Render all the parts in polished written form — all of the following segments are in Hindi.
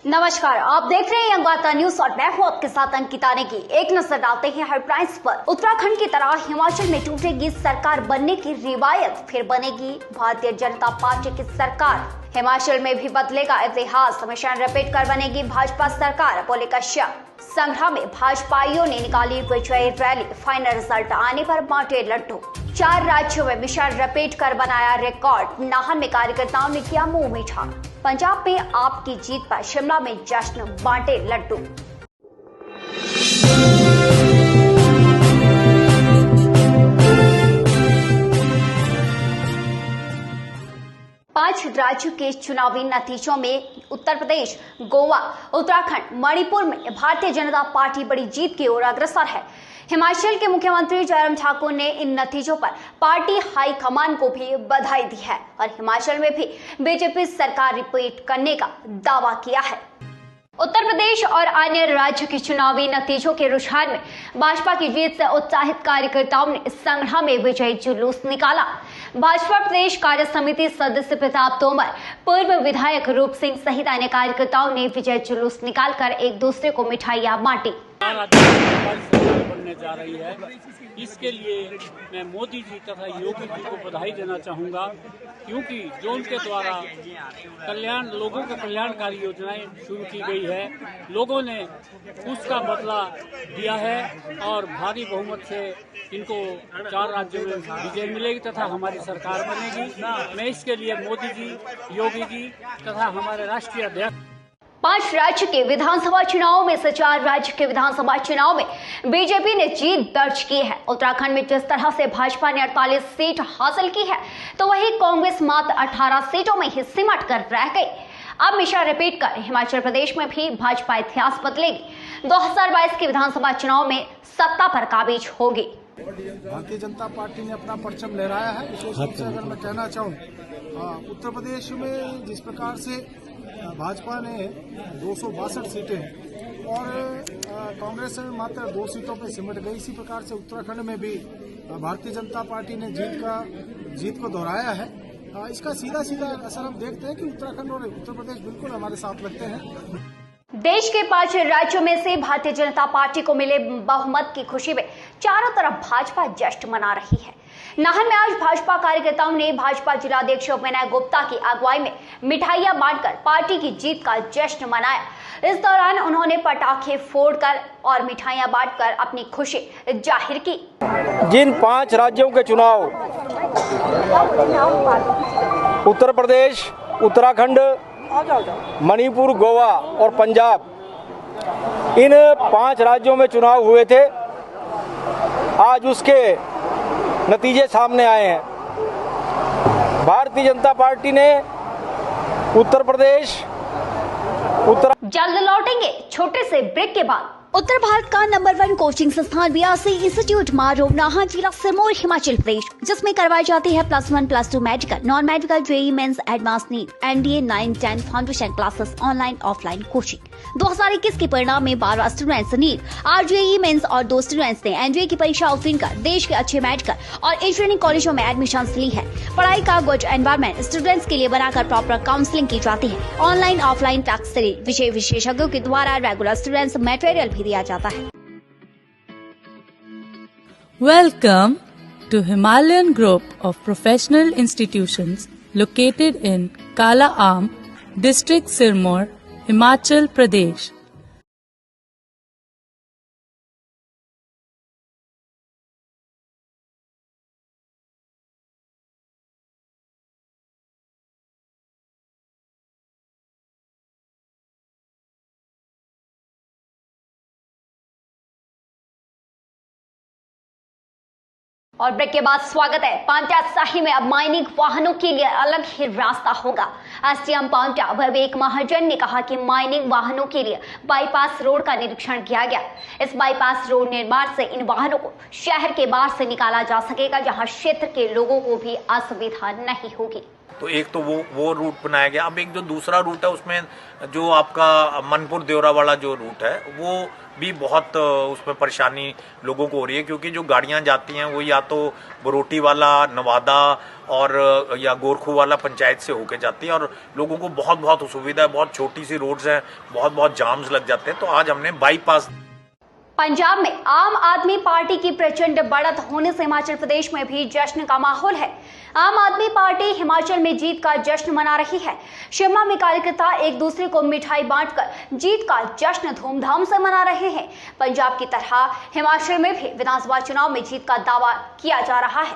नमस्कार, आप देख रहे हैं यंग वार्ता न्यूज और मैं हूं आपके साथ अंकिता नेगी। एक नजर डालते हैं हेडलाइंस पर। उत्तराखंड की तरह हिमाचल में टूटेगी सरकार बनने की रिवायत, फिर बनेगी भारतीय जनता पार्टी की सरकार। हिमाचल में भी बदलेगा इतिहास, मिशन रिपीट कर बनेगी भाजपा सरकार, बोले कश्यप। संग्राम में भाजपाइयों ने निकाली विजयी रैली, फाइनल रिजल्ट आने पर बांटे लड्डू। 4 राज्यों में मिशन रिपीट कर बनाया रिकॉर्ड, नाहन में कार्यकर्ताओं ने किया मुंह मीठा। पंजाब में आपकी जीत पर शिमला में जश्न, बांटे लड्डू। पांच राज्यों के चुनावी नतीजों में उत्तर प्रदेश, गोवा, उत्तराखंड, मणिपुर में भारतीय जनता पार्टी बड़ी जीत की ओर अग्रसर है। हिमाचल के मुख्यमंत्री जयराम ठाकुर ने इन नतीजों पर पार्टी हाईकमान को भी बधाई दी है और हिमाचल में भी बीजेपी सरकार रिपीट करने का दावा किया है। उत्तर प्रदेश और अन्य राज्यों के चुनावी नतीजों के रुझान में भाजपा की जीत से उत्साहित कार्यकर्ताओं ने संग्राम में विजयी जुलूस निकाला। भाजपा प्रदेश कार्य समिति सदस्य प्रताप तोमर, पूर्व विधायक रूप सिंह सहित अन्य कार्यकर्ताओं ने विजय जुलूस निकालकर एक दूसरे को मिठाइयां बांटी। बनने जा रही है, इसके लिए मैं मोदी जी तथा योगी जी को बधाई देना चाहूँगा, क्योंकि जो उनके द्वारा लोगों को कल्याणकारी योजनाएं शुरू की गई है, लोगों ने उसका बदला दिया है और भारी बहुमत से इनको 4 राज्यों में विजय मिलेगी तथा हमारी सरकार बनेगी। मैं इसके लिए मोदी जी, योगी जी तथा हमारे राष्ट्रीय अध्यक्ष। 5 राज्य के विधानसभा चुनाव में से 4 राज्य के विधानसभा चुनाव में बीजेपी ने जीत दर्ज की है। उत्तराखंड में जिस तरह से भाजपा ने 48 सीट हासिल की है, तो वही कांग्रेस मात्र 18 सीटों में ही सिमट कर रह गई। अब मिशन रिपीट कर हिमाचल प्रदेश में भी भाजपा इतिहास बदलेगी। 2022 के विधानसभा चुनाव में सत्ता पर काबिज होगी। भारतीय जनता पार्टी ने अपना परचम लहराया है। विशेष रूप से अगर मैं कहना चाहूँ, उत्तर प्रदेश में जिस प्रकार से भाजपा ने 262 सीटें और कांग्रेस में मात्र 2 सीटों पर सिमट गई, इसी प्रकार से उत्तराखंड में भी भारतीय जनता पार्टी ने जीत को दोहराया है। इसका सीधा असर हम देखते हैं कि उत्तराखंड और उत्तर प्रदेश बिल्कुल हमारे साथ लगते हैं। देश के 5 राज्यों में से भारतीय जनता पार्टी को मिले बहुमत की खुशी में चारों तरफ भाजपा जश्न मना रही है। नाहन में आज भाजपा कार्यकर्ताओं ने भाजपा जिलाध्यक्ष विनय गुप्ता की अगुवाई में मिठाइयां बांटकर पार्टी की जीत का जश्न मनाया। इस दौरान उन्होंने पटाखे फोड़कर और मिठाइयां बांटकर अपनी खुशी जाहिर की। जिन 5 राज्यों के चुनाव उत्तर प्रदेश, उत्तराखंड, मणिपुर, गोवा और पंजाब, इन 5 राज्यों में चुनाव हुए थे, आज उसके नतीजे सामने आए हैं। भारतीय जनता पार्टी ने उत्तर प्रदेश जल्द लौटेंगे छोटे से ब्रेक के बाद। उत्तर भारत का नंबर 1 कोचिंग संस्थान बीआरसी इंस्टीट्यूट मारो, नाहन, जिला सिरमौर, हिमाचल प्रदेश, जिसमें करवाई जाती है +1, +2 medical, non medical, JEE mains, advance NEET, NDA 9, 10 foundation classes, online offline coaching. 2021 के परिणाम में 12 स्टूडेंट्स नीट, 8 जेईई मेंस और 2 स्टूडेंट्स ने एनडीए की परीक्षा उत्तीर्ण कर देश के अच्छे मेडिकल और इंजीनियरिंग कॉलेजों में एडमिशन ली है। पढ़ाई का गुड एनवायरमेंट स्टूडेंट्स के लिए बनाकर प्रॉपर काउंसलिंग की जाती है। ऑनलाइन ऑफलाइन टैक्स विषय विशेषज्ञों के द्वारा रेगुलर स्टूडेंट्स मटेरियल भी दिया जाता है। Welcome to Himalayan Group of Professional Institutions located in Kala Aam, District Sirmaur, Himachal Pradesh. और ब्रेक के बाद स्वागत है। पांवटा साहिब में अब माइनिंग वाहनों के लिए अलग ही रास्ता होगा। एसडीएम पांवटा विवेक महाजन ने कहा कि माइनिंग वाहनों के लिए बाईपास रोड का निरीक्षण किया गया। इस बाईपास रोड निर्माण से इन वाहनों को शहर के बाहर से निकाला जा सकेगा, जहां क्षेत्र के लोगों को भी असुविधा नहीं होगी। तो एक तो वो रूट बनाया गया। अब एक जो दूसरा रूट है उसमें जो आपका मनपुर देवरा वाला जो रूट है वो भी बहुत उसमें परेशानी लोगों को हो रही है, क्योंकि जो गाड़ियां जाती हैं वो या तो बरोटी वाला, नवादा और या गोरखू वाला पंचायत से होके जाती है और लोगों को बहुत असुविधा है। बहुत छोटी सी रोड्स हैं, बहुत जाम्स लग जाते हैं। तो आज हमने बाईपास। पंजाब में आम आदमी पार्टी की प्रचंड बढ़त होने से हिमाचल प्रदेश में भी जश्न का माहौल है। आम आदमी पार्टी हिमाचल में जीत का जश्न मना रही है। शिमला में कार्यकर्ता एक दूसरे को मिठाई बांटकर जीत का जश्न धूमधाम से मना रहे हैं। पंजाब की तरह हिमाचल में भी विधानसभा चुनाव में जीत का दावा किया जा रहा है।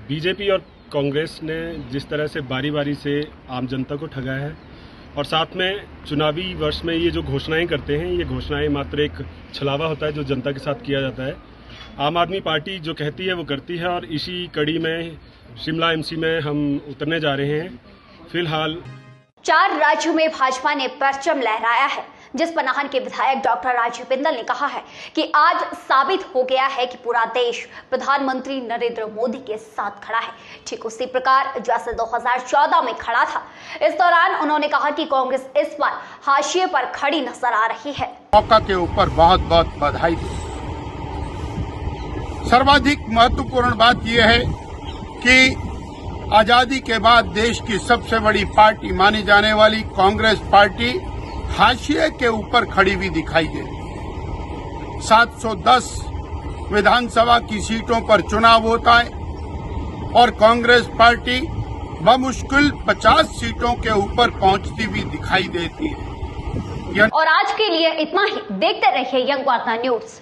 बीजेपी और कांग्रेस ने जिस तरह से बारी बारी से आम जनता को ठगाया है और साथ में चुनावी वर्ष में ये जो घोषणाएं करते हैं, ये घोषणाएं मात्र एक छलावा होता है जो जनता के साथ किया जाता है। आम आदमी पार्टी जो कहती है वो करती है और इसी कड़ी में शिमला एमसी में हम उतरने जा रहे हैं। फिलहाल 4 राज्यों में भाजपा ने परचम लहराया है। जिस पर नाहन के विधायक डॉक्टर राजीव बिंदल ने कहा है कि आज साबित हो गया है कि पूरा देश प्रधानमंत्री नरेंद्र मोदी के साथ खड़ा है, ठीक उसी प्रकार जैसे 2014 में खड़ा था। इस दौरान उन्होंने कहा कि कांग्रेस इस बार हाशिए पर खड़ी नजर आ रही है। मौका के ऊपर बहुत बधाई। सर्वाधिक महत्वपूर्ण बात यह है कि आजादी के बाद देश की सबसे बड़ी पार्टी मानी जाने वाली कांग्रेस पार्टी हाशिए के ऊपर खड़ी हुई दिखाई दे। 710 विधानसभा की सीटों पर चुनाव होता है और कांग्रेस पार्टी बमुश्किल 50 सीटों के ऊपर पहुंचती हुई दिखाई देती है। और आज के लिए इतना ही। देखते रहिए यंग वार्ता न्यूज।